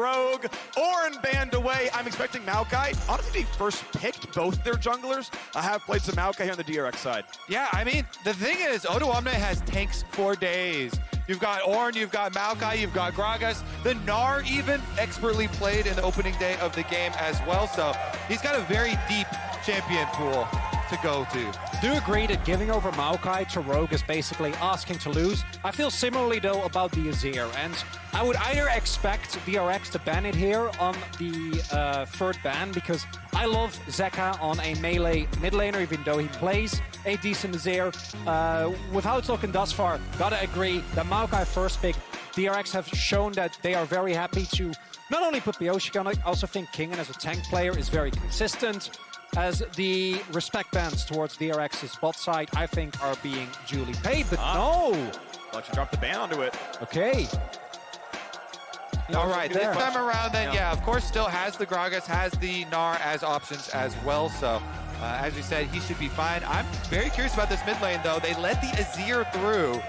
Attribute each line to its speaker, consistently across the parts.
Speaker 1: Rogue, Orin banned away. I'm expecting Maokai. Honestly, they first picked both their junglers. I have played some Maokai here on the DRX side.
Speaker 2: Yeah, I mean, the thing is, Odoamne has tanks for days. You've got Ornn, you've got Maokai, you've got Gragas. The Gnar even expertly played in the opening day of the game as well, so he's got a very deep champion pool to go to.
Speaker 3: Do agree that giving over Maokai to Rogue is basically asking to lose. I feel similarly though about the Azir, and I would either expect DRX to ban it here on the third ban, because I love Zeka on a melee mid laner, even though he plays a decent Azir. With how it's looking thus far, gotta agree that Maokai first pick, DRX have shown that they are very happy to not only put Bioshik on it, I also think Kingen as a tank player is very consistent. As the respect bans towards DRX's bot side, I think, are being duly paid, but no!
Speaker 1: Thought you dropped the ban onto it.
Speaker 3: Okay.
Speaker 2: All right, this time around then, yeah, of course, still has the Gragas, has the Gnar as options as well, so as we said, he should be fine. I'm very curious about this mid lane, though. They let the Azir through.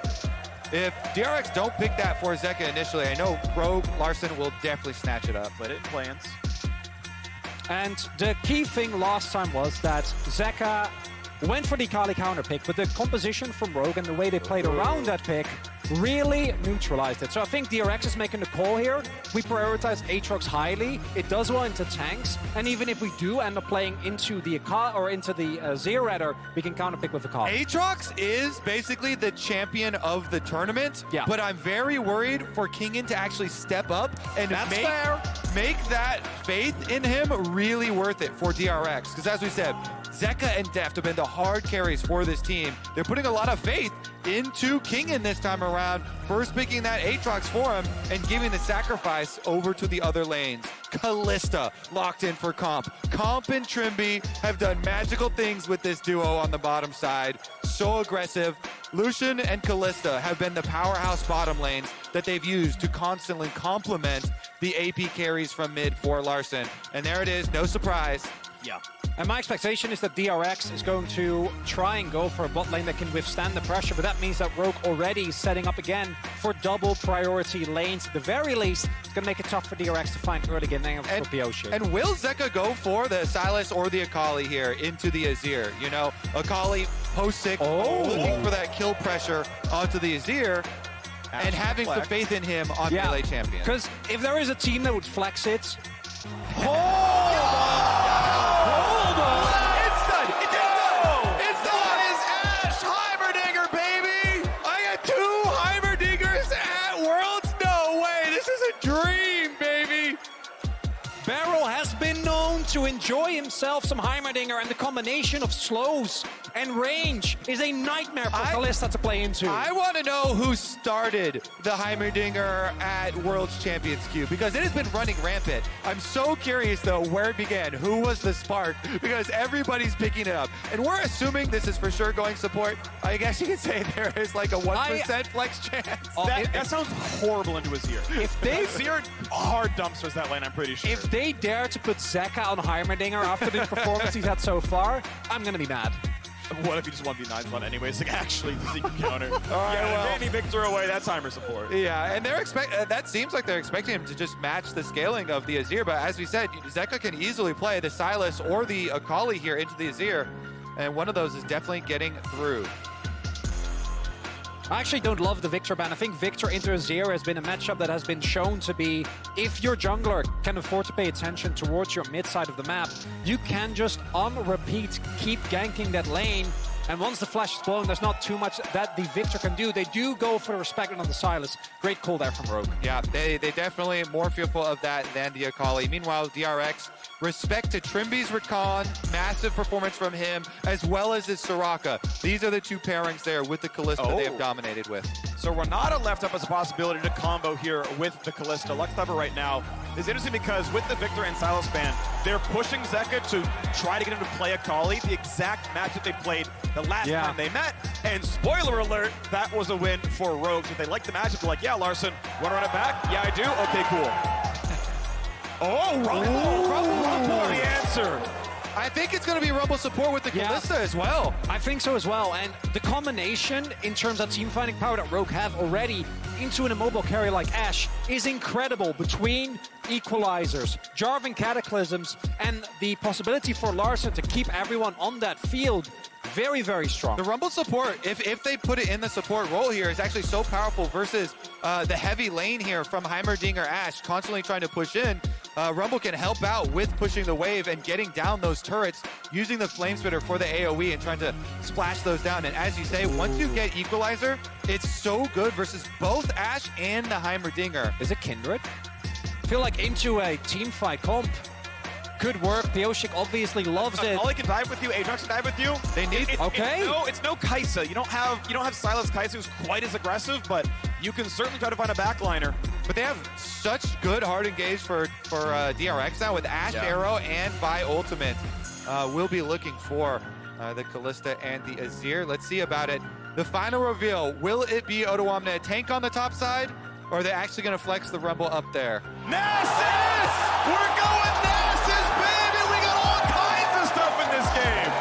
Speaker 2: If DRX don't pick that for Zeka initially, I know Rogue Larson will definitely snatch it up.
Speaker 1: Let it plans.
Speaker 3: And the key thing last time was that Zeka went for the Kali counter pick, but the composition from Rogue and the way they played around that pick really neutralized it. So I think DRX is making the call here. We prioritize Aatrox highly. It does well into tanks, and even if we do end up playing into the Azir rather, we can counter pick with the Kali.
Speaker 2: Aatrox is basically the champion of the tournament, but I'm very worried for Kingen to actually step up and make that faith in him really worth it for DRX. Because as we said, Zeka and Deft have been the hard carries for this team. They're putting a lot of faith into Kingen this time around, first picking that Aatrox for him and giving the sacrifice over to the other lanes. Kalista locked in for Comp. Comp and Trimby have done magical things with this duo on the bottom side. So aggressive. Lucian and Kalista have been the powerhouse bottom lanes that they've used to constantly complement the AP carries from mid for Larson. And there it is, no surprise.
Speaker 1: Yeah.
Speaker 3: And my expectation is that DRX is going to try and go for a bot lane that can withstand the pressure, but that means that Rogue already is setting up again for double priority lanes. At the very least, it's going to make it tough for DRX to find early game for Bioshik.
Speaker 2: And will Zeka go for the Sylas or the Akali here into the Azir? You know, Akali post-6, looking for that kill pressure onto the Azir, and having some faith in him on melee champion.
Speaker 3: Because if there is a team that would flex it, to enjoy himself some Heimerdinger, and the combination of slows and range is a nightmare for Kalista to play into.
Speaker 2: I want to know who started the Heimerdinger at World's Champions Queue, because it has been running rampant. I'm so curious, though, where it began. Who was the spark? Because everybody's picking it up. And we're assuming this is for sure going support. I guess you could say there is like a 1% flex chance.
Speaker 1: That sounds horrible into Azir.
Speaker 3: If they
Speaker 1: Azir hard dumpsters that lane, I'm pretty sure.
Speaker 3: If they dare to put Zeka on Heimerdinger after the performance he's had so far, I'm going to be mad.
Speaker 1: What if he just 1v9s on anyways? Like, actually, the secret counter. All right, well, Danny Victor away, that's Heimer support.
Speaker 2: Yeah, and they're that seems like they're expecting him to just match the scaling of the Azir, but as we said, Zeka can easily play the Sylas or the Akali here into the Azir, and one of those is definitely getting through.
Speaker 3: I actually don't love the Victor ban. I think Victor into Azir has been a matchup that has been shown to be, if your jungler can afford to pay attention towards your mid side of the map, you can just on repeat keep ganking that lane, and once the flash is blown, there's not too much that the Victor can do. They do go for the respect on the Sylas. Great call there from Rogue.
Speaker 2: Yeah, they definitely more fearful of that than the Akali. Meanwhile, DRX, respect to Trimby's Recon, massive performance from him, as well as his Soraka. These are the two pairings there with the Kalista they have dominated with.
Speaker 1: So Renata left up as a possibility to combo here with the Kalista. Lux Clever right now is interesting because with the Victor and Sylas ban, they're pushing Zeka to try to get him to play Akali, the exact match that they played the last time they met. And spoiler alert, that was a win for Rogue. If they like the matchup, they're like, yeah, Larson, want to run it back? Yeah, I do. Okay, cool. Oh, Rumble, the answer.
Speaker 2: I think it's going to be Rumble support with the Kalista as well.
Speaker 3: I think so as well. And the combination in terms of team fighting power that Rogue have already into an immobile carry like Ashe is incredible between equalizers, Jarvan Cataclysms, and the possibility for Larssen to keep everyone on that field. Very, very strong.
Speaker 2: The Rumble support, if they put it in the support role here, is actually so powerful versus the heavy lane here from Heimerdinger Ashe constantly trying to push in. Rumble can help out with pushing the wave and getting down those turrets, using the Flame Spitter for the AoE and trying to splash those down. And as you say, once you get Equalizer, it's so good versus both Ashe and the Heimerdinger.
Speaker 3: Is it Kindred? I feel like into a team fight comp. Good work. Pioshik obviously loves it.
Speaker 1: Ollie can dive with you. Aatrox can dive with you.
Speaker 2: They need
Speaker 1: It's no Kai'Sa. You don't have Silas Kai'Sa who's quite as aggressive, but you can certainly try to find a backliner.
Speaker 2: But they have such good hard engage for DRX now with Ashe Arrow and Vi Ultimate. We'll be looking for the Kalista and the Azir. Let's see about it. The final reveal, will it be Odoamne tank on the top side, or are they actually going to flex the Rumble up there?
Speaker 1: Nasus! We're going Nasus, baby! We got all kinds of stuff in this game!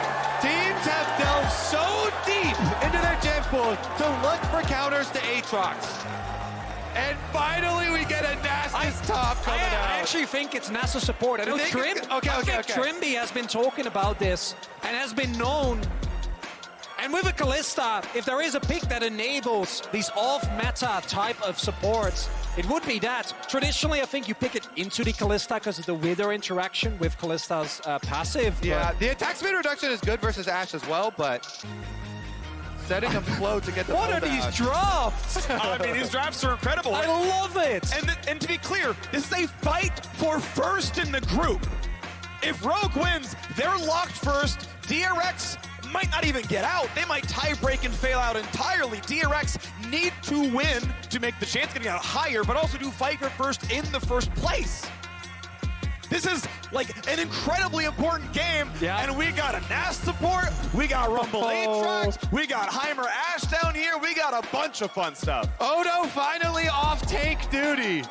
Speaker 2: Teams have delved so deep into their gem pool to look for counters to Aatrox. And finally we get a Nasus top coming out.
Speaker 3: I actually think it's Nasus support. I know Trim. Trimby has been talking about this and has been known. And with a Kalista, if there is a pick that enables these off-meta type of supports, it would be that. Traditionally, I think you pick it into the Kalista because of the Wither interaction with Kalista's passive.
Speaker 2: Yeah, the attack speed reduction is good versus Ashe as well, but setting them slow to get the
Speaker 3: What are these drafts?
Speaker 1: I mean, these drafts are incredible.
Speaker 3: I love it.
Speaker 1: And to be clear, this is a fight for first in the group. If Rogue wins, they're locked first. DRX might not even get out. They might tie break and fail out entirely. DRX need to win to make the chance of getting out higher, but also do fight for first in the first place. This is like an incredibly important game, and we got a NAS support, we got Rumble Aatrox, we got Heimer Ashe down here, we got a bunch of fun stuff.
Speaker 2: Odo finally off tank duty.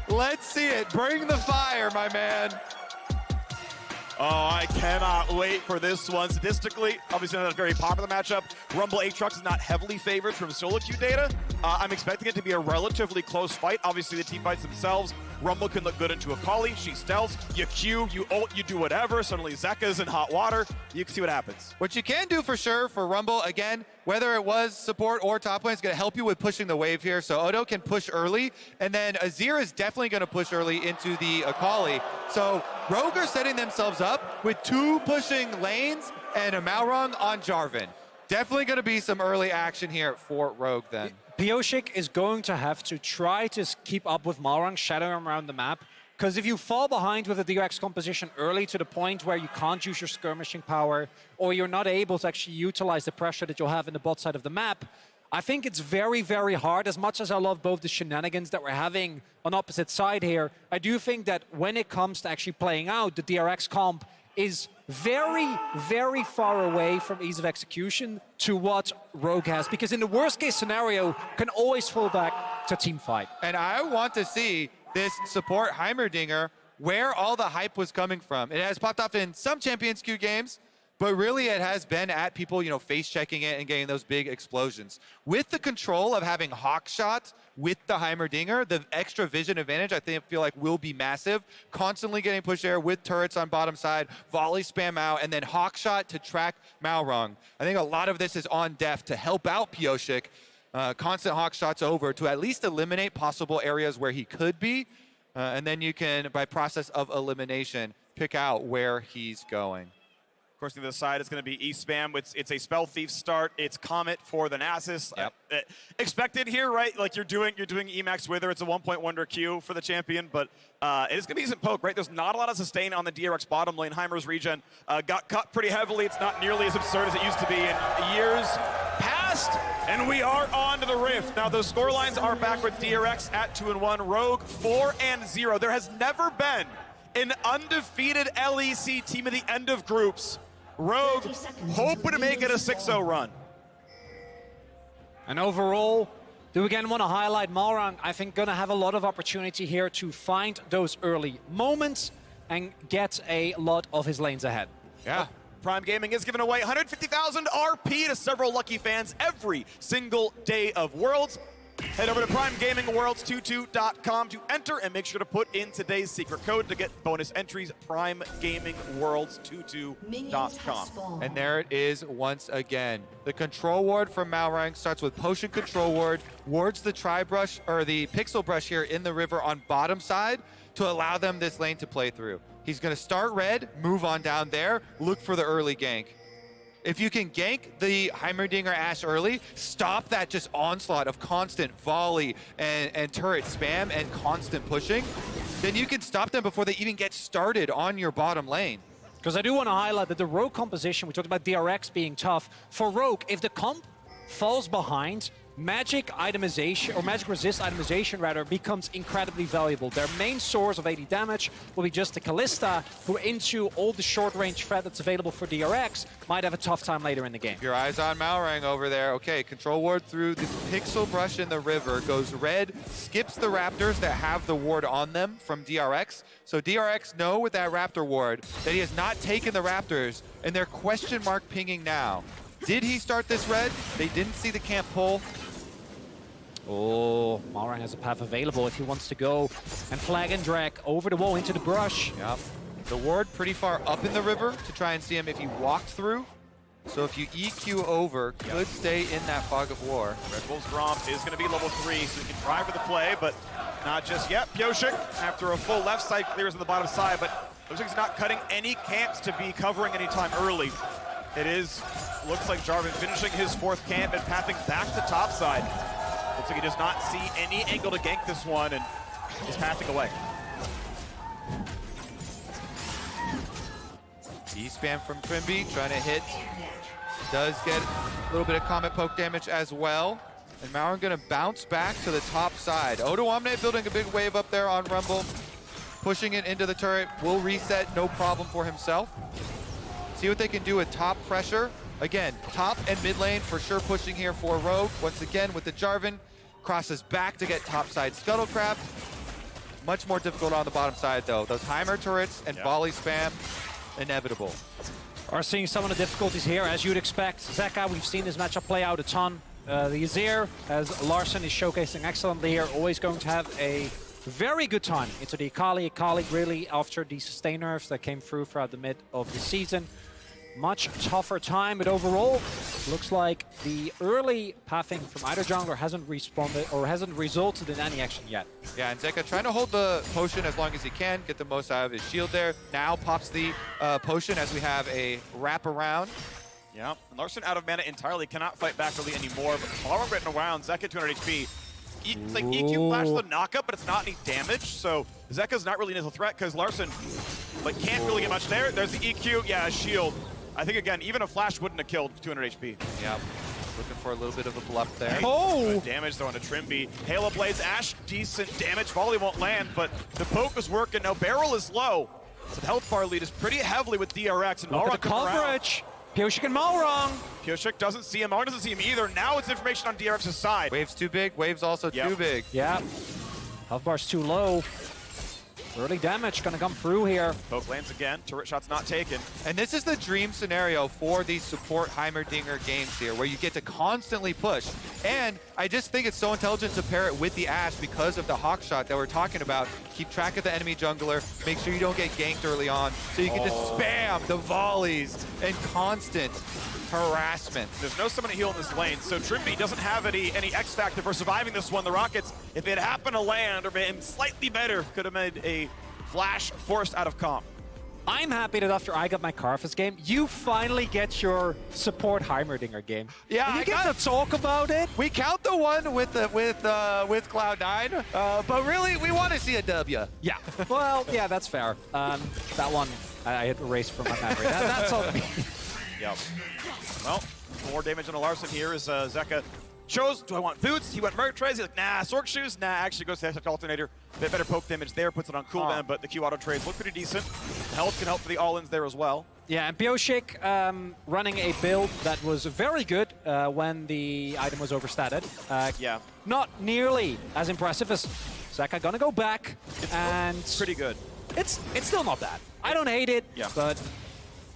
Speaker 2: Let's see it. Bring the fire, my man.
Speaker 1: Oh, I cannot wait for this one. Statistically, obviously not a very popular matchup. Rumble Aatrox is not heavily favored from solo queue data. I'm expecting it to be a relatively close fight. Obviously, the team fights themselves. Rumble can look good into Akali. She stealths. You Q, you ult, you do whatever. Suddenly Zeka's in hot water. You can see what happens.
Speaker 2: What you can do for sure for Rumble, again, whether it was support or top lane, is going to help you with pushing the wave here. So Odo can push early, and then Azir is definitely going to push early into the Akali. So Rogue are setting themselves up with two pushing lanes and a Malrung on Jarvan. Definitely going to be some early action here for Rogue then.
Speaker 3: Pioshik is going to have to try to keep up with Malrung, shadowing him around the map. Because if you fall behind with a DRX composition early to the point where you can't use your skirmishing power, or you're not able to actually utilize the pressure that you'll have in the bot side of the map, I think it's very, very hard. As much as I love both the shenanigans that we're having on opposite side here, I do think that when it comes to actually playing out, the DRX comp is very, very far away from ease of execution to what Rogue has. Because in the worst case scenario, can always fall back to team fight.
Speaker 2: And I want to see this support Heimerdinger where all the hype was coming from. It has popped off in some Champions Queue games, but really it has been at people, you know, face checking it and getting those big explosions. With the control of having hawk shot with the Heimerdinger, the extra vision advantage I feel like will be massive. Constantly getting push air with turrets on bottom side, volley spam out, and then hawk shot to track Malrung. I think a lot of this is on def to help out Pioshik. Constant hawk shots over to at least eliminate possible areas where he could be. And then you can, by process of elimination, pick out where he's going.
Speaker 1: Of course, to the side, it's going to be E-Spam. It's a Spell Thief start. It's Comet for the Nasus.
Speaker 2: Yep.
Speaker 1: Expected here, right? Like you're doing Emacs Wither. It's a 1-point wonder Q for the champion, but it's going to be decent poke, right? There's not a lot of sustain on the DRX bottom lane. Heimer's regen got cut pretty heavily. It's not nearly as absurd as it used to be in years past. And we are on to the Rift. Now, those score lines are back with DRX at 2-1, Rogue 4-0. There has never been an undefeated LEC team at the end of groups. Rogue hoping to make it a 6-0 run.
Speaker 3: And overall, do again want to highlight Malrung. I think going to have a lot of opportunity here to find those early moments and get a lot of his lanes ahead.
Speaker 2: Yeah.
Speaker 1: Prime Gaming is giving away 150,000 RP to several lucky fans every single day of Worlds. Head over to primegamingworlds22.com to enter and make sure to put in today's secret code to get bonus entries, primegamingworlds22.com.
Speaker 2: And there it is once again. The control ward from Malrang starts with potion control ward, wards the tri-brush, or the pixel brush here in the river on bottom side to allow them this lane to play through. He's gonna start red, move on down there, look for the early gank. If you can gank the Heimerdinger Ashe early, stop that just onslaught of constant volley and turret spam and constant pushing, then you can stop them before they even get started on your bottom lane.
Speaker 3: Because I do want to highlight that the Rogue composition, we talked about DRX being tough. For Rogue, if the comp falls behind, magic itemization, or magic resist itemization rather, becomes incredibly valuable. Their main source of AD damage will be just the Kalista, who into all the short-range threat that's available for DRX might have a tough time later in the game.
Speaker 2: Your eyes on Malrang over there. Okay, control ward through the pixel brush in the river, goes red, skips the Raptors that have the ward on them from DRX. So DRX know with that Raptor ward that he has not taken the Raptors, and they're question mark pinging now. Did he start this red? They didn't see the camp pull.
Speaker 3: Oh, Malrang has a path available if he wants to go and flag and drag over the wall into the brush.
Speaker 2: Yep. The ward pretty far up in the river to try and see him if he walked through. So if you EQ over, could stay in that fog of war.
Speaker 1: Red Bull's Gromp is going to be level 3, so he can try for the play, but not just yet. Pioshik, after a full left side, clears on the bottom side, but looks like he's not cutting any camps to be covering any time early. Looks like Jarvan finishing his 4th camp and pathing back to top side. Looks like he does not see any angle to gank this one and is pathing away.
Speaker 2: E-spam from Trimby, trying to hit. Does get a little bit of Comet Poke damage as well. And Malrang gonna bounce back to the top side. Odo Omne building a big wave up there on Rumble. Pushing it into the turret, will reset, no problem for himself. See what they can do with top pressure. Again, top and mid lane for sure pushing here for Rogue. Once again with the Jarvan. Crosses back to get top side Scuttlecraft. Much more difficult on the bottom side though. Those Heimer turrets and volley spam, inevitable.
Speaker 3: Are seeing some of the difficulties here, as you'd expect. Zeka, we've seen this matchup play out a ton. The Azir, as Larson is showcasing excellently here, always going to have a very good time into the Akali. Akali really, after the sustain nerfs that came through throughout the mid of the season, much tougher time, but overall, looks like the early pathing from either jungler hasn't responded or hasn't resulted in any action yet.
Speaker 2: Yeah, and Zeka trying to hold the potion as long as he can, get the most out of his shield there. Now pops the potion as we have a wrap around.
Speaker 1: Yeah, and Larson out of mana entirely, cannot fight back really anymore, but Malrang getting around, Zeka 200 HP. It's like EQ flash the knockup, but it's not any damage, so Zeka's not really an initial threat because Larson can't really get much there. There's the EQ, yeah, shield. I think, again, even a flash wouldn't have killed 200 HP.
Speaker 2: Yep. Looking for a little bit of a bluff there.
Speaker 3: Oh!
Speaker 1: Good damage, though, on a Trimby. Halo Blaze, Ashe, decent damage. Volley won't land, but the poke is working. Now, Barrel is low. So the health bar lead is pretty heavily with DRX. And
Speaker 3: Look at the coverage. Pioshik and Malrang.
Speaker 1: Pioshik doesn't see him. Malrang doesn't see him either. Now it's information on DRX's side.
Speaker 2: Wave's too big. Wave's also too big.
Speaker 3: Yeah. Health bar's too low. Early damage gonna come through here.
Speaker 1: Poke lands again. Turret shot's not taken.
Speaker 2: And this is the dream scenario for these support Heimerdinger games here, where you get to constantly push. And I just think it's so intelligent to pair it with the Ashe because of the hawk shot that we're talking about. Keep track of the enemy jungler. Make sure you don't get ganked early on. So you can just spam the volleys and constant harassment.
Speaker 1: There's no summon to heal in this lane, so Trimby doesn't have any X factor for surviving this one. The Rockets, if it happened to land or been slightly better, could have made a flash forced out of comp.
Speaker 3: I'm happy that after I got my Karthus game, you finally get your support Heimerdinger game.
Speaker 2: Yeah,
Speaker 3: you get to talk about it.
Speaker 2: We count the one with Cloud9, but really we want to see a W.
Speaker 3: Yeah. Well, yeah, that's fair. That one I had erased from my memory. That's on me.
Speaker 1: Yep. Well, more damage on a Larson here as Zeka chose, do I want boots? He went Mertrays. He's like, nah, Sork shoes? Nah, actually goes to the alternator. Bit better poke damage there, puts it on cooldown, but the Q auto trades look pretty decent. Health can help for the all-ins there as well.
Speaker 3: Yeah, and Pioshik running a build that was very good when the item was overstated.
Speaker 1: Yeah.
Speaker 3: Not nearly as impressive as Zeka. Gonna go back, and
Speaker 1: pretty good.
Speaker 3: It's still not bad. I don't hate it, but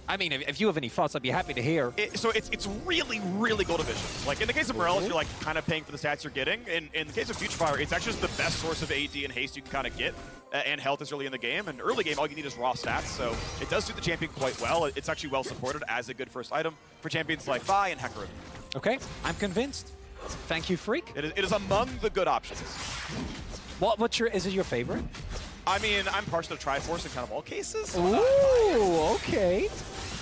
Speaker 3: I mean, if you have any thoughts, I'd be happy to hear.
Speaker 1: So it's really, really goal division. Like, in the case of Morellis, you're, like, kind of paying for the stats you're getting. In the case of Future Fire, it's actually just the best source of AD and haste you can kind of get, and health is early in the game. And early game, all you need is raw stats, so it does suit the champion quite well. It's actually well supported as a good first item for champions like Vi and Hecarim.
Speaker 3: Okay, I'm convinced. Thank you, Freak.
Speaker 1: It is among the good options.
Speaker 3: Is it your favorite?
Speaker 1: I mean, I'm partial to Triforce in kind of all cases.
Speaker 3: Ooh, okay.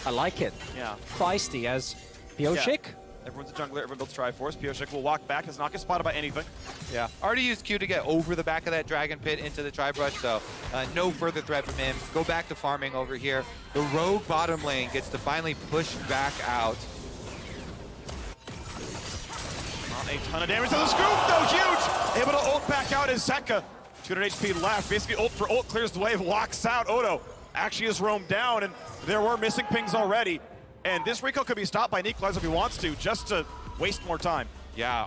Speaker 3: I like it.
Speaker 1: Yeah.
Speaker 3: Feisty as Pioshik.
Speaker 1: Yeah. Everyone's a jungler, everyone builds Triforce. Pioshik will walk back, does not get spotted by anything.
Speaker 2: Yeah, already used Q to get over the back of that Dragon Pit into the Tri-Brush, so no further threat from him. Go back to farming over here. The Rogue bottom lane gets to finally push back out.
Speaker 1: Not a ton of damage to the scoop, though, huge! Able to ult back out as Zeka. 200 HP left, basically ult for ult, clears the wave, walks out. Odo actually is roamed down, and there were missing pings already. And this recall could be stopped by Nikolaz if he wants to, just to waste more time.
Speaker 2: Yeah,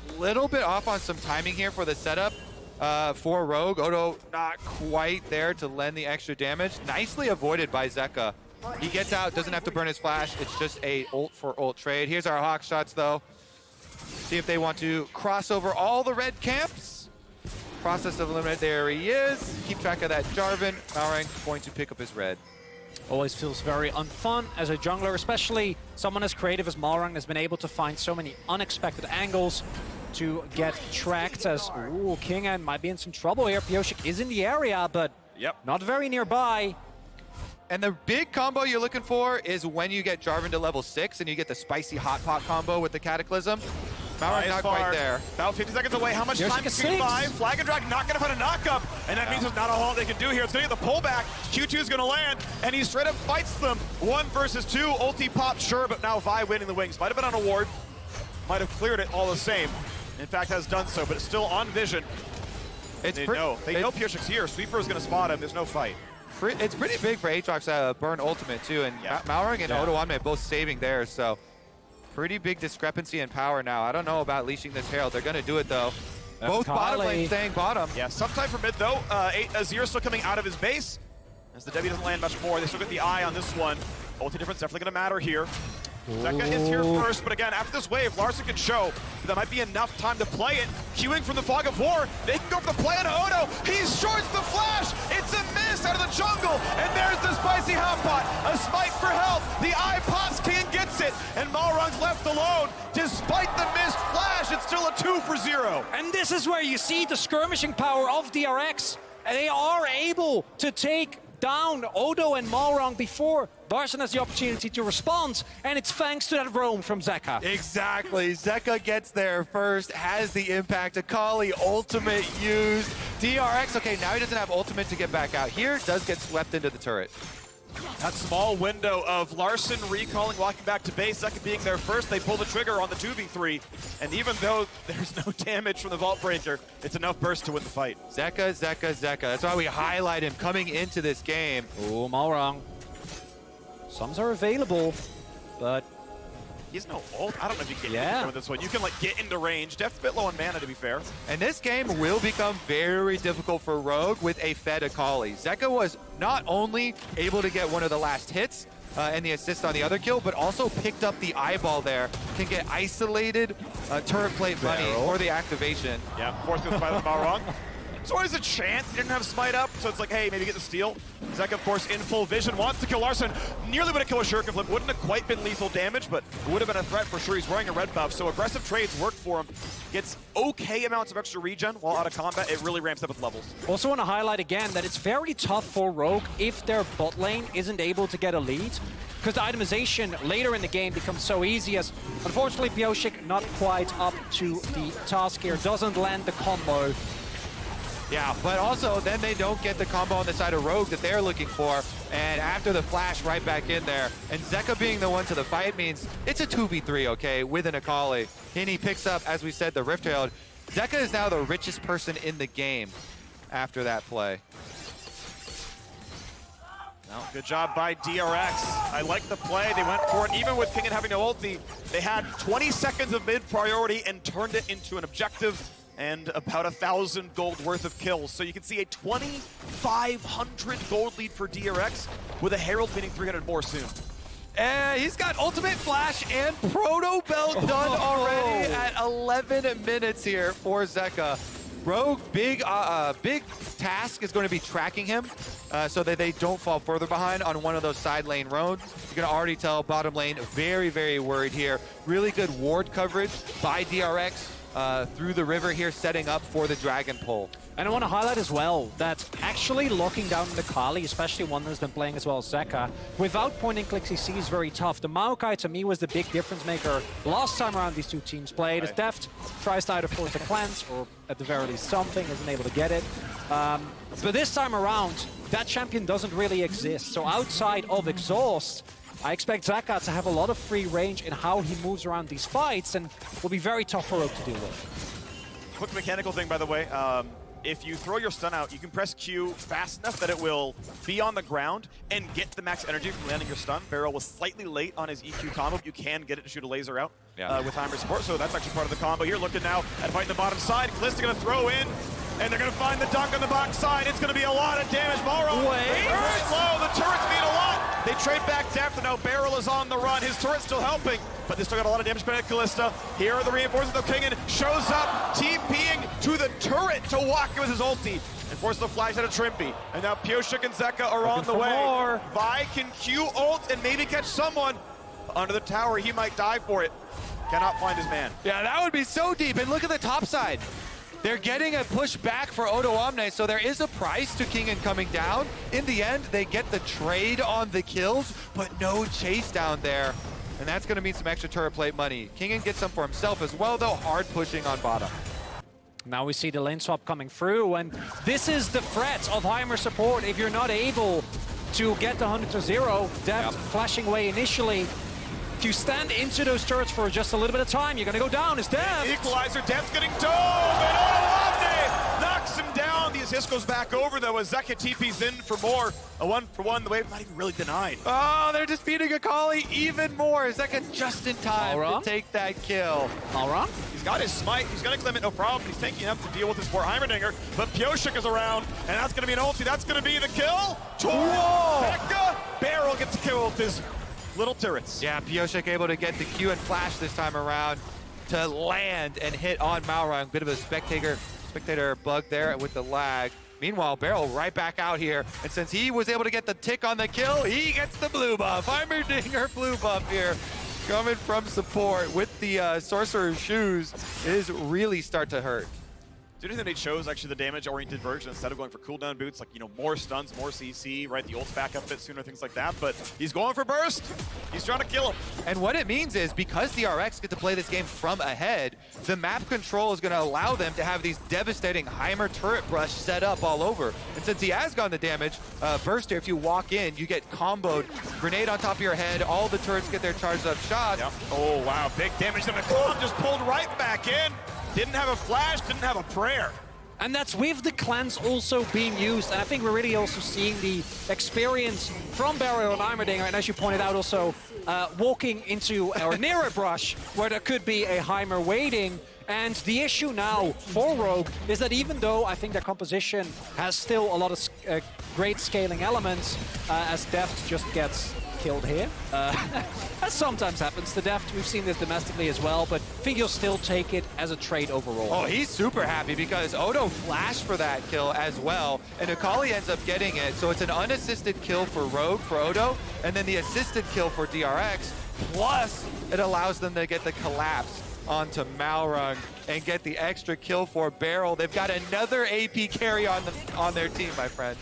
Speaker 2: a little bit off on some timing here for the setup for Rogue. Odo not quite there to lend the extra damage. Nicely avoided by Zeka. He gets out, doesn't have to burn his flash. It's just a ult for ult trade. Here's our Hawk shots, though. See if they want to cross over all the red camps. Process of eliminate, there he is. Keep track of that Jarvan. Malrang going to pick up his red.
Speaker 3: Always feels very unfun as a jungler, especially someone as creative as Malrang has been able to find so many unexpected angles to get tracked as, ooh, Kingan might be in some trouble here. Pioshik is in the area, but not very nearby.
Speaker 2: And the big combo you're looking for is when you get Jarvan to level 6 and you get the spicy hot pot combo with the Cataclysm. Malrang not quite there.
Speaker 1: About 50 seconds away. How much time can you buy? Flag and Drag not going to find a knockup. And that means there's not a whole lot they can do here. It's going to get the pullback. Q2 is going to land. And he straight up fights them. 1 versus 2. Ulti pop, sure. But now Vi winning the wings. Might have been on a ward. Might have cleared it all the same. In fact, has done so. But it's still on vision. They know Pioshik's here. Sweeper is going to spot him. There's no fight.
Speaker 2: It's pretty big for Aatrox's burn ultimate, too. And Malrang and Odo Wanme both saving there. So pretty big discrepancy in power now. I don't know about leashing this Herald. They're going to do it, though. Both bottom lane staying bottom.
Speaker 1: Yeah, sometime for mid, though. Azir still coming out of his base. As the W doesn't land much more, they still get the eye on this one. Ulti difference definitely going to matter here. Zeka is here first, but again, after this wave, Larssen can show that might be enough time to play it. Queuing from the Fog of War, they can go for the play on Odo. He shorts the flash. It's a miss out of the jungle, and there's the spicy hot pot. A smite for health. The eye pops, King gets it, and Malrang's left alone. Despite the missed flash, it's still a 2 for 0.
Speaker 3: And this is where you see the skirmishing power of DRX. They are able to take down Odo and Malrang before Larssen has the opportunity to respond, and it's thanks to that roam from Zeka.
Speaker 2: Exactly. Zeka gets there first, has the impact. Akali ultimate used. DRX, okay, now he doesn't have ultimate to get back out here. Does get swept into the turret.
Speaker 1: That small window of Larssen recalling, walking back to base, Zeka being there first, they pull the trigger on the 2v3, and even though there's no damage from the Vault Breaker, it's enough burst to win the fight.
Speaker 2: Zeka, Zeka, Zeka. That's why we highlight him coming into this game.
Speaker 3: Oh, Malrang. Sums are available, but
Speaker 1: he has no ult. I don't know if you can get into with this one. You can, like, get into range. Death's a bit low on mana, to be fair.
Speaker 2: And this game will become very difficult for Rogue with a fed Akali. Zeka was not only able to get one of the last hits and the assist on the other kill, but also picked up the eyeball there. Can get isolated turret plate money for the activation.
Speaker 1: Yeah, fourth goes by the Malrang. There's always a chance he didn't have smite up, so it's like, hey, maybe get the steal. Zeka, of course, in full vision, wants to kill Larssen. Nearly would have killed a Shuriken Flip. Wouldn't have quite been lethal damage, but it would have been a threat for sure. He's wearing a red buff, so aggressive trades work for him. Gets okay amounts of extra regen while out of combat. It really ramps up with levels.
Speaker 3: Also want to highlight again that it's very tough for Rogue if their bot lane isn't able to get a lead, because the itemization later in the game becomes so easy as, unfortunately, Pioshik not quite up to the task here. Doesn't land the combo.
Speaker 2: Yeah, but also then they don't get the combo on the side of Rogue that they're looking for, and after the flash right back in there, and Zeka being the one to the fight means it's a 2v3, okay, with an Akali. And he picks up, as we said, the Rift Herald. Zeka is now the richest person in the game after that play.
Speaker 1: Well, good job by DRX. I like the play. They went for it. Even with Kingan having no ulti, they had 20 seconds of mid priority and turned it into an objective and about 1,000 gold worth of kills. So you can see a 2,500 gold lead for DRX with a Herald meaning 300 more soon.
Speaker 2: And he's got Ultimate Flash and Proto Bell done already at 11 minutes here for Zeka. Rogue, big task is going to be tracking him so that they don't fall further behind on one of those side lane roads. You can already tell bottom lane very, very worried here. Really good ward coverage by DRX through the river here, setting up for the Dragon Pull.
Speaker 3: And I want to highlight as well that actually locking down the Kali, especially one that's been playing as well as Zeka, without point and click CC is very tough. The Maokai to me was the big difference maker last time around these two teams played. As Deft tries to either force a cleanse or at the very least something, isn't able to get it. But this time around, that champion doesn't really exist. So outside of Exhaust, I expect Zeka to have a lot of free range in how he moves around these fights and will be very tough for Rogue to deal with.
Speaker 1: Quick mechanical thing, by the way. If you throw your stun out, you can press Q fast enough that it will be on the ground and get the max energy from landing your stun. Beryl was slightly late on his EQ combo, but you can get it to shoot a laser out with timer support, so that's actually part of the combo here. Looking now at fighting the bottom side. Kalista gonna throw in, and they're gonna find the dunk on the box side. It's gonna be a lot of damage. Malrong, very slow. The turrets mean a lot. They trade back Deft, and now Beryl is on the run. His turret's still helping, but they still got a lot of damage coming at Kalista. Here are the reinforcements, though. Kingen shows up, TPing to the turret to walk with his ulti, and forces the flash out of Trimby. And now Pioshik and Zeka are on the way. Vi can Q ult and maybe catch someone under the tower. He might die for it. Cannot find his man.
Speaker 2: Yeah, that would be so deep. And look at the top side. They're getting a push back for Odo Omne, so there is a price to Kingen coming down. In the end, they get the trade on the kills, but no chase down there. And that's going to mean some extra turret plate money. Kingen gets some for himself as well, though, hard pushing on bottom.
Speaker 3: Now we see the lane swap coming through, and this is the threat of Heimer support. If you're not able to get the 100 to 0, Deft flashing away initially. If you stand into those turrets for just a little bit of time, you're gonna go down. It's Deft.
Speaker 1: Equalizer, Deft's getting dove, and Odo knocks him down. The assist goes back over, though, as Zeka TP's in for more. A 1-for-1, the wave not even really denied.
Speaker 2: Oh, they're just beating Akali even more. Zeka just in time to take that kill.
Speaker 3: Malrong?
Speaker 1: He's got his smite, he's gonna claim it, no problem. He's taking enough to deal with his poor Heimerdinger, but Pioshik is around, and that's gonna be an ulti. That's gonna be the kill. Pekka! Beryl gets a kill with his little turrets.
Speaker 2: Yeah, Pioshik able to get the Q and flash this time around to land and hit on Malrong. Bit of a spectator bug there with the lag. Meanwhile, Beryl right back out here, and since he was able to get the tick on the kill, he gets the blue buff. Heimerdinger blue buff here, coming from support with the Sorcerer's Shoes is really start to hurt.
Speaker 1: Do you think they chose actually the damage-oriented version instead of going for cooldown boots, like, you know, more stuns, more CC, right? The ult's back up a bit sooner, things like that. But he's going for burst. He's trying to kill him.
Speaker 2: And what it means is because DRX get to play this game from ahead, the map control is going to allow them to have these devastating Heimer turret brush set up all over. And since he has gone the damage, burst here, if you walk in, you get comboed. Grenade on top of your head, all the turrets get their charged up shots.
Speaker 1: Yep. Oh, wow, big damage. The McClung just pulled right back in. Didn't have a flash, didn't have a prayer.
Speaker 3: And that's with the cleanse also being used, and I think we're really also seeing the experience from Beryl and Heimerdinger, and as you pointed out also, walking into or near a brush where there could be a Heimer waiting. And the issue now for Rogue is that even though I think their composition has still a lot of great scaling elements, as Deft just gets killed here, as sometimes happens to Deft. We've seen this domestically as well, but I think you'll still take it as a trade overall.
Speaker 2: Oh, he's super happy because Odo flashed for that kill as well, and Akali ends up getting it. So it's an unassisted kill for Rogue, for Odo, and then the assisted kill for DRX, plus it allows them to get the collapse onto Malrong and get the extra kill for Beryl. They've got another AP carry on their team, my friend.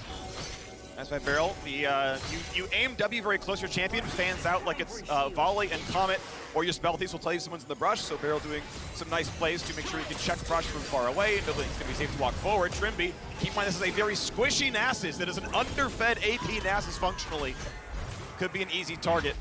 Speaker 1: That's my Beryl. You aim W very close. Your champion fans out like it's Volley and Comet, or your Spell Thief will tell you someone's in the brush. So Beryl doing some nice plays to make sure you can check brush from far away. Know that it's going to be safe to walk forward. Trimby, keep in mind this is a very squishy Nasus that is an underfed AP Nasus functionally. Could be an easy target.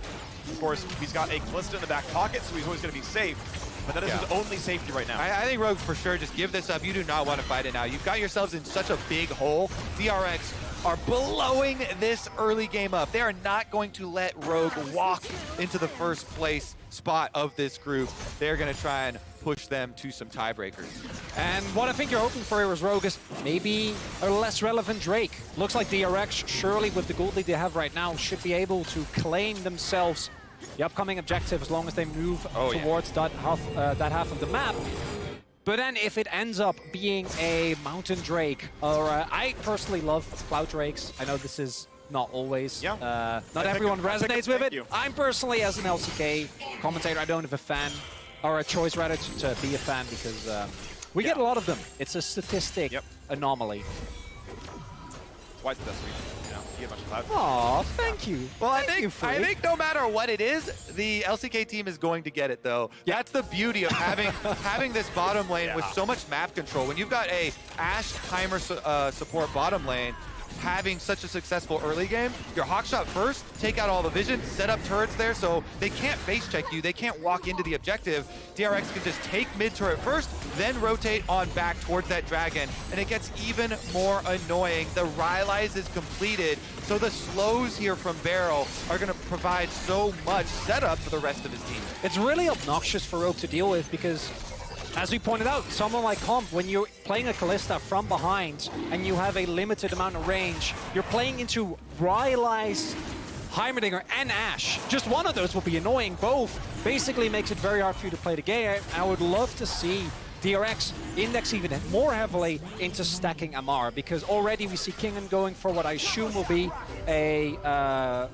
Speaker 1: Of course, he's got a Kalista in the back pocket, so he's always going to be safe. But that is his only safety right now.
Speaker 2: I think Rogue for sure just give this up. You do not want to fight it now. You've got yourselves in such a big hole. DRX are blowing this early game up. They are not going to let Rogue walk into the first place spot of this group. They're going to try and push them to some tiebreakers.
Speaker 3: And what I think you're hoping for here is Rogue is maybe a less relevant Drake. Looks like DRX, surely with the gold lead they have right now, should be able to claim themselves the upcoming objective as long as they move towards that half of the map. But then if it ends up being a Mountain Drake, or I personally love Cloud Drakes. I know this is not always, not everyone resonates with it. I'm personally, as an LCK commentator, I don't have a fan, or a choice rather to be a fan, because we get a lot of them. It's a statistic anomaly.
Speaker 1: Twice the best reason. You get a bunch of cloud.
Speaker 3: Aw, thank you.
Speaker 2: Well, I think no matter what it is, the LCK team is going to get it, though. That's the beauty of having this bottom lane with so much map control. When you've got a Ashe timer support bottom lane, having such a successful early game, your hawkshot first, take out all the vision, set up turrets there so they can't face check you, they can't walk into the objective. DRX can just take mid turret first, then rotate on back towards that dragon, and it gets even more annoying. The Rylai's is completed, so the slows here from Barrel are going to provide so much setup for the rest of his team.
Speaker 3: It's really obnoxious for Rogue to deal with because, as we pointed out, someone like Comp, when you're playing a Kalista from behind and you have a limited amount of range, you're playing into Rylai's, Heimerdinger, and Ashe. Just one of those will be annoying. Both basically makes it very hard for you to play the game. I would love to see DRX index even more heavily into stacking Amar, because already we see Kingen going for what I assume will be a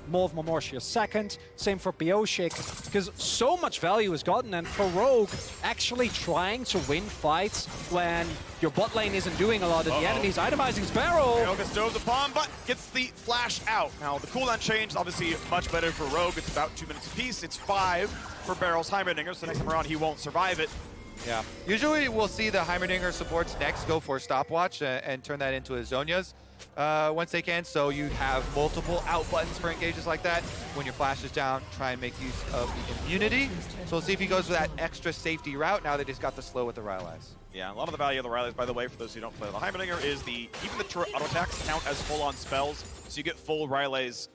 Speaker 3: Maw of Momortia second. Same for Bioshik, because so much value is gotten, and for Rogue, actually trying to win fights when your bot lane isn't doing a lot of the enemies. Itemizing his barrel.
Speaker 1: Yoga stoves upon, but gets the flash out. Now, the cooldown change, obviously much better for Rogue. It's about 2 minutes apiece. It's 5 for Barrel's Heimerdinger, so next time around he won't survive it.
Speaker 2: Yeah, usually we'll see the Heimerdinger supports next go for a stopwatch and turn that into a Zhonya's once they can. So you have multiple out buttons for engages like that. When your flash is down, try and make use of the immunity. So we'll see if he goes for that extra safety route now that he's got the slow with the Rylai's.
Speaker 1: Yeah, a lot of the value of the Rylai's, by the way, for those who don't play the Heimerdinger, is even the auto attacks count as full-on spells, so you get full Rylai's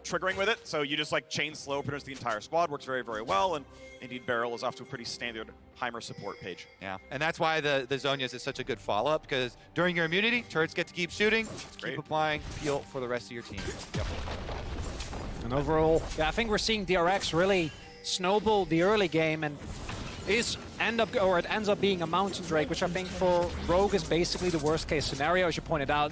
Speaker 1: triggering with it. So you just like chain slow pretty much the entire squad. Works very, very well, and indeed Barrel is off to a pretty standard Heimer support page.
Speaker 2: Yeah, and that's why the Zhonya's is such a good follow-up, because during your immunity, turrets get to keep shooting, keep applying peel for the rest of your team. Yep.
Speaker 3: And overall, yeah, I think we're seeing DRX really snowball the early game, and it ends up being a Mountain Drake, which I think for Rogue is basically the worst case scenario, as you pointed out.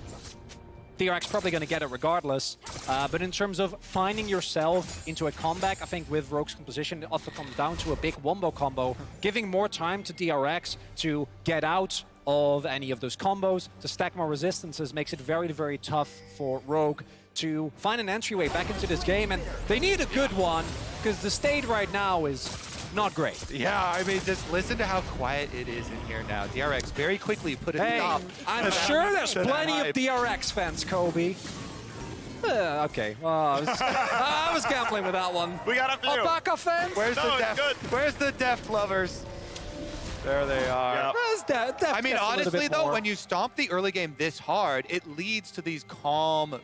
Speaker 3: DRX probably going to get it regardless, but in terms of finding yourself into a comeback, I think with Rogue's composition, it often comes down to a big wombo combo, giving more time to DRX to get out of any of those combos, to stack more resistances, makes it very, very tough for Rogue to find an entryway back into this game, and they need a good one, because the state right now is not great.
Speaker 2: Yeah, I mean, just listen to how quiet it is in here now. DRX very quickly put a stop.
Speaker 3: I'm sure there's plenty of DRX fans, Kobe. Okay, well, I was gambling with that one.
Speaker 1: We got up to do.
Speaker 3: Baka fans?
Speaker 2: Where's the Deft lovers? There they are.
Speaker 1: Yep.
Speaker 2: I mean, honestly, though, when you stomp the early game this hard, it leads to these calm,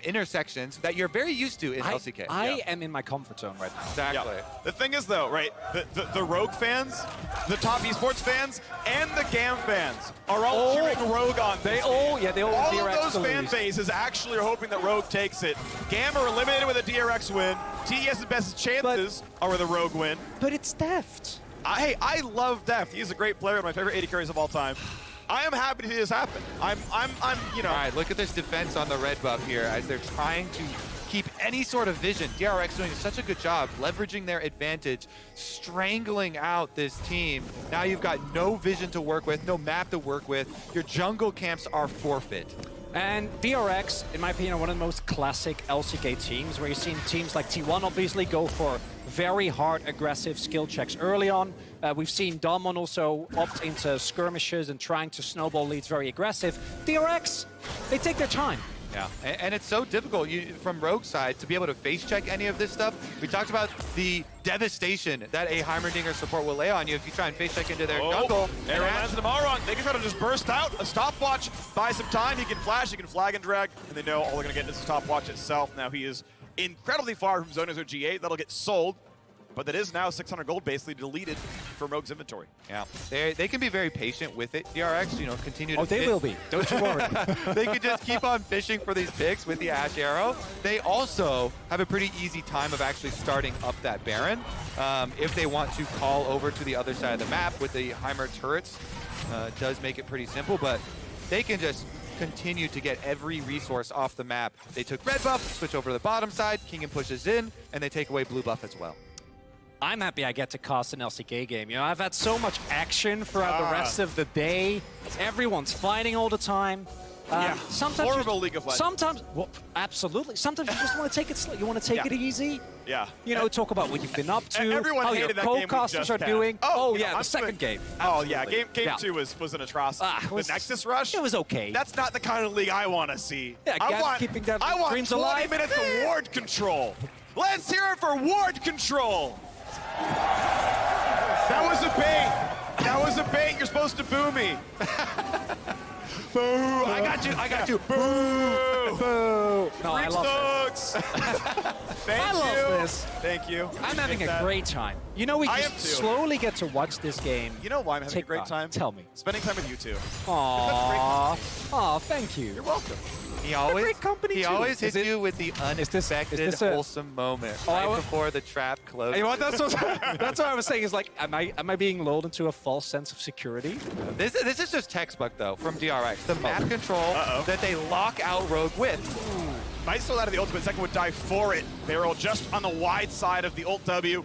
Speaker 2: intersections that you're very used to in LCK.
Speaker 3: I am in my comfort zone right now.
Speaker 2: Exactly.
Speaker 1: Yeah. The thing is, though, right, the Rogue fans, the top esports fans, and the GAM fans are all cheering Rogue on. All of those fan bases actually are hoping that Rogue takes it. GAM are eliminated with a DRX win. TES's best chances are with a Rogue win.
Speaker 3: But it's Deft.
Speaker 1: I love Deft. He's a great player, one of my favorite AD carries of all time. I am happy to see this happen. I'm
Speaker 2: All right, look at this defense on the red buff here as they're trying to keep any sort of vision. DRX doing such a good job leveraging their advantage, strangling out this team. Now you've got no vision to work with, no map to work with. Your jungle camps are forfeit.
Speaker 3: And DRX, in my opinion, are one of the most classic LCK teams, where you've seen teams like T1 obviously go for very hard, aggressive skill checks early on. We've seen Damwon also opt into skirmishes and trying to snowball leads very aggressive. DRX, they take their time.
Speaker 2: Yeah, and it's so difficult from Rogue's side to be able to face check any of this stuff. We talked about the devastation that a Heimerdinger support will lay on you if you try and face check into their jungle.
Speaker 1: Everyone lands the Malron. They can try to just burst out. A stopwatch, buy some time. He can flash, he can flag and drag, and they know all they're going to get is the stopwatch itself. Now he is incredibly far from Zonas or G8. That'll get sold. but that is now 600 gold basically deleted from Rogue's inventory.
Speaker 2: Yeah, they can be very patient with it. DRX, you know, continue to
Speaker 3: they will be. Don't you worry.
Speaker 2: They can just keep on fishing for these picks with the Ash Arrow. They also have a pretty easy time of actually starting up that Baron. If they want to call over to the other side of the map with the Heimer turrets, does make it pretty simple, but they can just continue to get every resource off the map. They took red buff, switch over to the bottom side, Kingen pushes in, and they take away blue buff as well.
Speaker 3: I'm happy I get to cast an LCK game. You know, I've had so much action throughout the rest of the day. Everyone's fighting all the time.
Speaker 1: Yeah,
Speaker 3: sometimes
Speaker 1: horrible League of Legends.
Speaker 3: Sometimes, well, absolutely. Sometimes you just want to take it slow. You want to take it easy.
Speaker 1: Yeah.
Speaker 3: You know, talk about what you've been up to,
Speaker 1: Everyone
Speaker 3: how your
Speaker 1: hated that game we
Speaker 3: co-casters
Speaker 1: just
Speaker 3: are
Speaker 1: had.
Speaker 3: doing.
Speaker 1: Oh,
Speaker 3: yeah,
Speaker 1: I'm
Speaker 3: the second game.
Speaker 1: Oh, yeah.
Speaker 3: Absolutely.
Speaker 1: Game 2 was an atrocity.
Speaker 3: Was-
Speaker 1: the Nexus Rush?
Speaker 3: It was okay.
Speaker 1: That's not the kind of league I want to see.
Speaker 3: Yeah, keeping their
Speaker 1: I want
Speaker 3: dreams
Speaker 1: 20
Speaker 3: alive.
Speaker 1: minutes of ward control. Let's hear it for ward control. That was a bait. That was a bait. You're supposed to boo me. Boo! I got you. Boo!
Speaker 3: Boo! No, I
Speaker 1: Reach
Speaker 3: love
Speaker 1: thugs.
Speaker 3: this.
Speaker 1: Thank
Speaker 3: I love
Speaker 1: you.
Speaker 3: this.
Speaker 1: Thank you.
Speaker 3: I'm having
Speaker 1: Appreciate
Speaker 3: a
Speaker 1: that.
Speaker 3: great time. You know, we
Speaker 1: I
Speaker 3: just
Speaker 1: am too.
Speaker 3: slowly get to watch this game.
Speaker 1: You know why I'm having a
Speaker 3: Take
Speaker 1: great
Speaker 3: off.
Speaker 1: time?
Speaker 3: Tell me.
Speaker 1: Spending time with you two.
Speaker 3: Aww. Aw, thank you.
Speaker 1: You're welcome.
Speaker 2: He always,
Speaker 3: great company
Speaker 2: he
Speaker 3: too.
Speaker 2: always hits
Speaker 3: Is it-
Speaker 2: you with the unexpected,
Speaker 3: this a-
Speaker 2: wholesome moment
Speaker 3: Oh, I
Speaker 2: right
Speaker 3: wa-
Speaker 2: before the trap closes.
Speaker 3: You know what? That's what I was saying. Is like, am I being lulled into a false sense of security?
Speaker 2: This is just textbook, though, from DRX. The map control that they lock out Rogue with.
Speaker 1: Might still out of the ultimate. Second would die for it. Barrel just on the wide side of the ult W.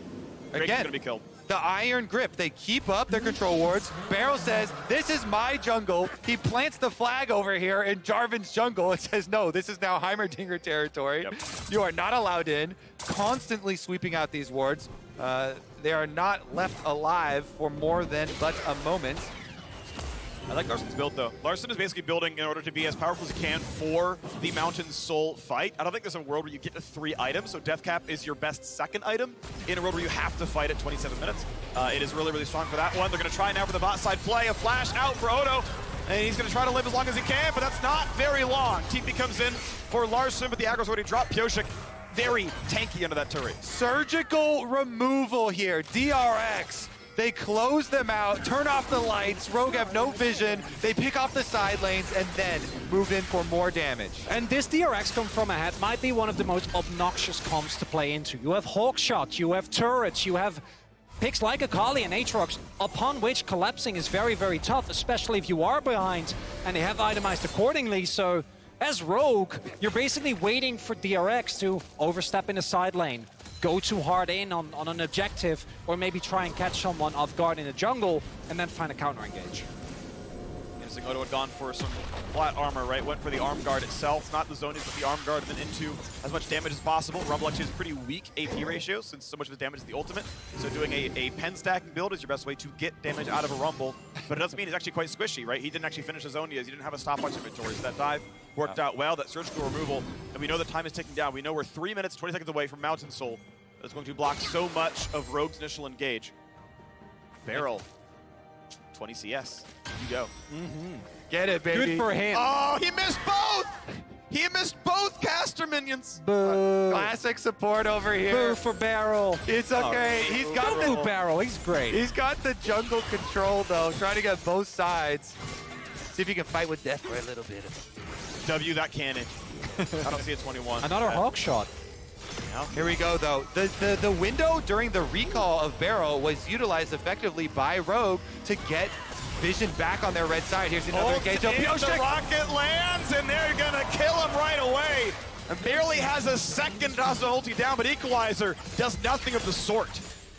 Speaker 1: Drake's
Speaker 2: Again,
Speaker 1: gonna be killed.
Speaker 2: the iron grip. They keep up their control wards. Barrel says, this is my jungle. He plants the flag over here in Jarvan's jungle and says, no, this is now Heimerdinger territory.
Speaker 1: Yep.
Speaker 2: You are not allowed in. Constantly sweeping out these wards. They are not left alive for more than but a moment.
Speaker 1: I like Larson's build, though. Larson is basically building in order to be as powerful as he can for the Mountain Soul fight. I don't think there's a world where you get to 3 items, so Death Cap is your best second item in a world where you have to fight at 27 minutes. It is really, really strong for that one. They're going to try now for the bot side play. A flash out for Odo, and he's going to try to live as long as he can, but that's not very long. TP comes in for Larson, but the aggro's already dropped. Pioshik very tanky under that turret.
Speaker 2: Surgical removal here. DRX. They close them out, turn off the lights. Rogue have no vision. They pick off the side lanes and then move in for more damage.
Speaker 3: And this DRX come from ahead might be one of the most obnoxious comps to play into. You have Hawkshot, you have turrets, you have picks like Akali and Aatrox, upon which collapsing is very, very tough, especially if you are behind and they have itemized accordingly. So as Rogue, you're basically waiting for DRX to overstep in the side lane, go too hard in on an objective, or maybe try and catch someone off guard in the jungle, and then find a counter engage.
Speaker 1: Interesting, Odo had gone for some flat armor, right? Went for the arm guard itself, not the zonies, but the arm guard, and then into as much damage as possible. Rumble actually has pretty weak AP ratio, since so much of his damage is the ultimate. So doing a pen stacking build is your best way to get damage out of a Rumble. But it doesn't mean he's actually quite squishy, right? He didn't actually finish his Zonias. He didn't have a stopwatch inventory, so that dive worked out well. That surgical removal, and we know the time is ticking down. We know we're 3 minutes, 20 seconds away from Mountain Soul. That's going to block so much of Rogue's initial engage. Barrel, 20 CS. You go.
Speaker 2: Get it, baby.
Speaker 3: Good for him.
Speaker 1: Oh, he missed both! He missed both caster minions!
Speaker 3: Boo.
Speaker 2: Classic support over here.
Speaker 3: Boo for Barrel.
Speaker 2: It's okay. He's got
Speaker 3: Boo
Speaker 2: the
Speaker 3: Barrel, he's great.
Speaker 2: He's got the jungle control though, trying to get both sides. See if he can fight with death for a little bit.
Speaker 1: W that cannon. I don't see a 21.
Speaker 3: Another Hawkshot.
Speaker 2: Here we go though. The window during the recall of Barrow was utilized effectively by Rogue to get vision back on their red side. Here's another engage.
Speaker 1: The rocket lands, and they're gonna kill him right away. And barely has a second to ulti down, but Equalizer does nothing of the sort.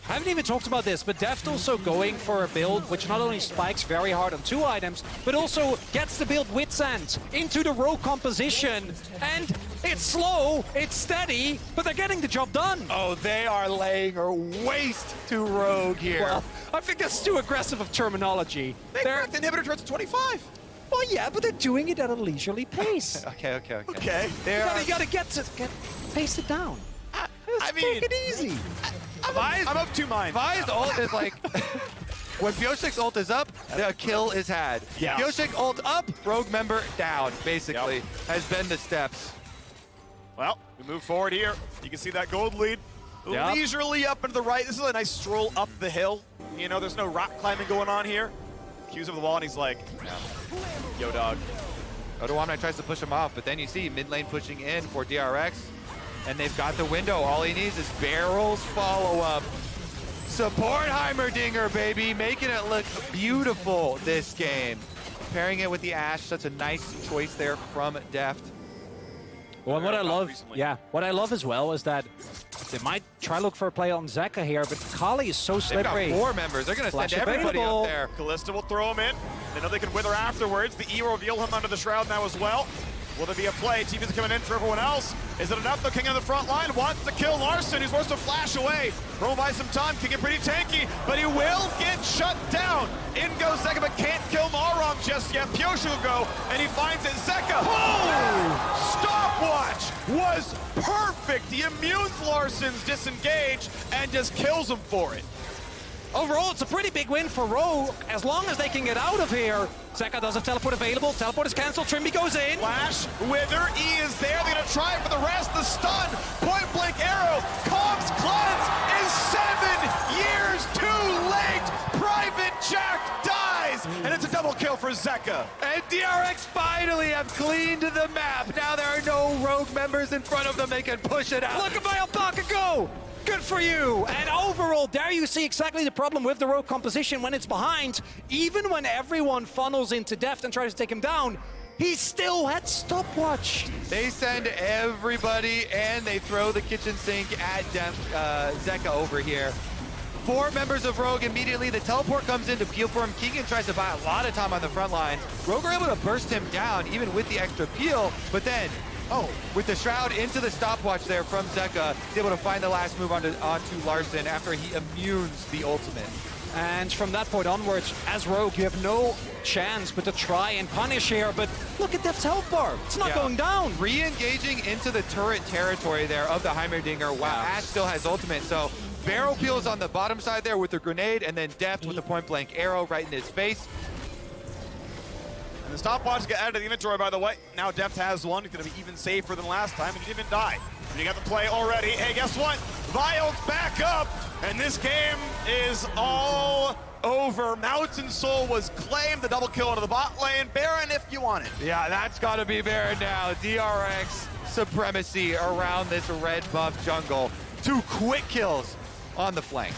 Speaker 3: I haven't even talked about this, but Deft also going for a build which not only spikes very hard on 2 items, but also gets the build Wit's End into the Rogue composition. And it's slow, it's steady, but they're getting the job done.
Speaker 2: Oh, they are laying a waste to Rogue here.
Speaker 3: Well, I think that's too aggressive of terminology.
Speaker 1: They cracked the inhibitor towards 25.
Speaker 3: Well, yeah, but they're doing it at a leisurely pace.
Speaker 2: Okay.
Speaker 1: Okay.
Speaker 3: You gotta pace it down.
Speaker 1: I mean,
Speaker 3: Take it easy.
Speaker 1: I'm of 2 minds.
Speaker 2: Vi's ult is like, when Pioshik's ult is up, the kill is had.
Speaker 1: Yeah.
Speaker 2: Pioshik ult up, Rogue member down, basically, has been the steps.
Speaker 1: Well, we move forward here. You can see that gold lead.
Speaker 3: Yep.
Speaker 1: leisurely up and to the right. This is a nice stroll up the hill. You know, there's no rock climbing going on here. Q's over the wall, and he's like, yo, dog.
Speaker 2: Odoamne tries to push him off, but then you see mid lane pushing in for DRX, and they've got the window. All he needs is barrels follow-up. Support Heimerdinger, baby, making it look beautiful this game. Pairing it with the Ashe, such a nice choice there from Deft.
Speaker 3: Well, and what I love as well is that they might try look for a play on Zeka here, but Kali is so slippery.
Speaker 2: They've got 4 members. They're going to send everybody up there.
Speaker 1: Kalista will throw him in. They know they can wither afterwards. The E will reveal him under the shroud now as well. Will there be a play? TV's coming in for everyone else. Is it enough? The King on the front line wants to kill Larson. He's forced to flash away. Throw by some time. King is pretty tanky, but he will get shut down. In goes Zeka, but can't kill Malrom just yet. Pyoshu will go, and he finds it. Zeka. Oh! Stopwatch was perfect. He immunes Larson's disengage and just kills him for it.
Speaker 3: Overall, it's a pretty big win for Rogue, as long as they can get out of here. Zeka does have teleport available. Teleport is cancelled. Trimby goes in.
Speaker 1: Flash, Wither, E is there. They're going to try it for the rest. The stun, point blank arrow. Cobb's cleanse is 7 years too late. Private Jack dies, and it's a double kill for Zeka.
Speaker 2: And DRX finally have cleaned the map. Now there are no Rogue members in front of them. They can push it out.
Speaker 3: Look at my alpaca go! Good for you! And overall, there you see exactly the problem with the Rogue composition when it's behind. Even when everyone funnels into Deft and tries to take him down, he still had stopwatch.
Speaker 2: They send everybody and they throw the kitchen sink at Zeka over here. 4 members of Rogue immediately. The teleport comes in to peel for him. Keegan tries to buy a lot of time on the front line. Rogue are able to burst him down even with the extra peel, but then with the shroud into the stopwatch there from Zeka, he's able to find the last move onto Larson after he immunes the ultimate.
Speaker 3: And from that point onwards, as Rogue, you have no chance but to try and punish here, but look at Deft's health bar. It's not going down.
Speaker 2: Re-engaging into the turret territory there of the Heimerdinger while Ashe still has ultimate, so barrel peels on the bottom side there with the grenade, and then Deft with the point-blank arrow right in his face.
Speaker 1: And the stopwatch get added to the inventory, by the way. Now Deft has one. He's going to be even safer than last time, and he didn't even die. You got the play already. Hey, guess what? Vio's back up, and this game is all over. Mountain Soul was claimed. The double kill into the bot lane. Baron, if you want it.
Speaker 2: Yeah, that's got to be Baron now. DRX supremacy around this red buff jungle. 2 quick kills on the flank.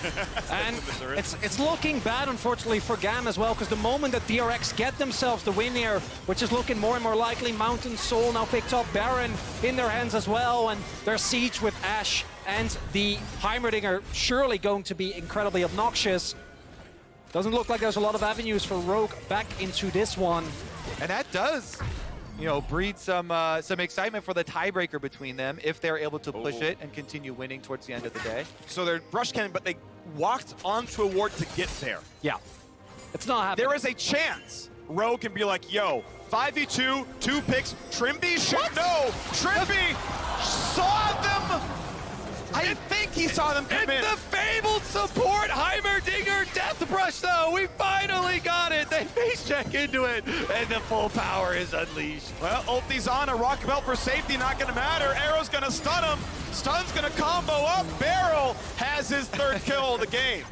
Speaker 3: And it's looking bad, unfortunately, for GAM as well, because the moment that DRX get themselves the win here, which is looking more and more likely, Mountain Soul now picked up Baron in their hands as well, and their siege with Ashe and the Heimerdinger surely going to be incredibly obnoxious. Doesn't look like there's a lot of avenues for Rogue back into this one.
Speaker 2: And that does, you know, breed some excitement for the tiebreaker between them if they're able to push it and continue winning towards the end of the day.
Speaker 1: So they're brush cannon, but they walked onto a ward to get there.
Speaker 3: Yeah, it's not happening.
Speaker 1: There is a chance Rogue can be like, yo, 5v2, 2 picks, Trimby should know. Trimby saw them. I think he saw them come in.
Speaker 2: The fabled support Heimerdinger Death Brush, though. We finally got it. They face check into it, and the full power is unleashed.
Speaker 1: Well, ulti's on. A rock belt for safety, not going to matter. Arrow's going to stun him. Stun's going to combo up. Barrel has his 3rd kill of the game.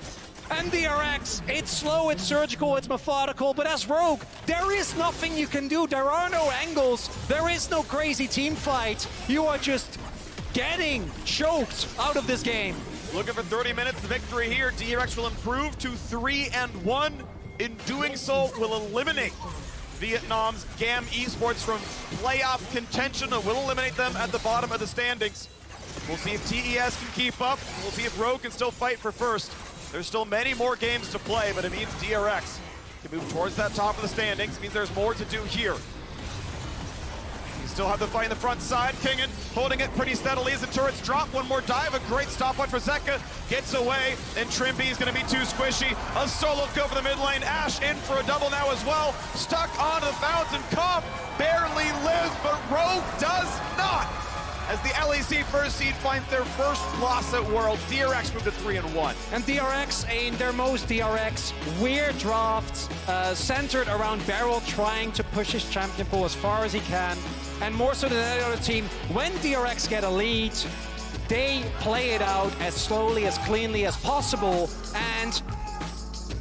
Speaker 3: And DRX, it's slow, it's surgical, it's methodical, but as Rogue, there is nothing you can do. There are no angles. There is no crazy team fight. You are just getting choked out of this game.
Speaker 1: Looking for 30 minutes, the victory here. DRX will improve to 3-1. In doing so, will eliminate Vietnam's GAM Esports from playoff contention and will eliminate them at the bottom of the standings. We'll see if TES can keep up. We'll see if Rogue can still fight for first. There's still many more games to play, but it means DRX can move towards that top of the standings. It means there's more to do here. Still have the fight in the front side. Kingen holding it pretty steadily as the turrets drop. One more dive. A great stopwatch for Zeka. Gets away, and Trimby is going to be too squishy. A solo kill for the mid lane. Ashe in for a double now as well. Stuck onto the fountain. Comp barely lives, but Rogue does not. As the LEC first seed finds their first loss at Worlds, DRX moved to 3-1.
Speaker 3: And DRX, in their most DRX, weird draft, centered around Beryl trying to push his champion pool as far as he can. And more so than any other team, when DRX get a lead, they play it out as slowly, as cleanly as possible. And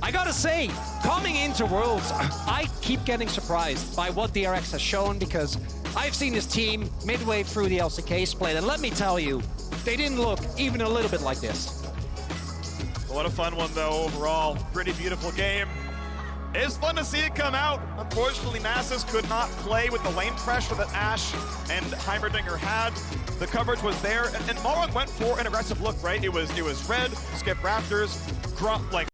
Speaker 3: I gotta say, coming into Worlds, I keep getting surprised by what DRX has shown, because I've seen this team midway through the LCK split, and let me tell you, they didn't look even a little bit like this.
Speaker 1: What a fun one, though, overall. Pretty beautiful game. It's fun to see it come out. Unfortunately, Nasus could not play with the lane pressure that Ashe and Heimerdinger had. The coverage was there, and Moron went for an aggressive look, right? It was red, skip Raptors, Grump, like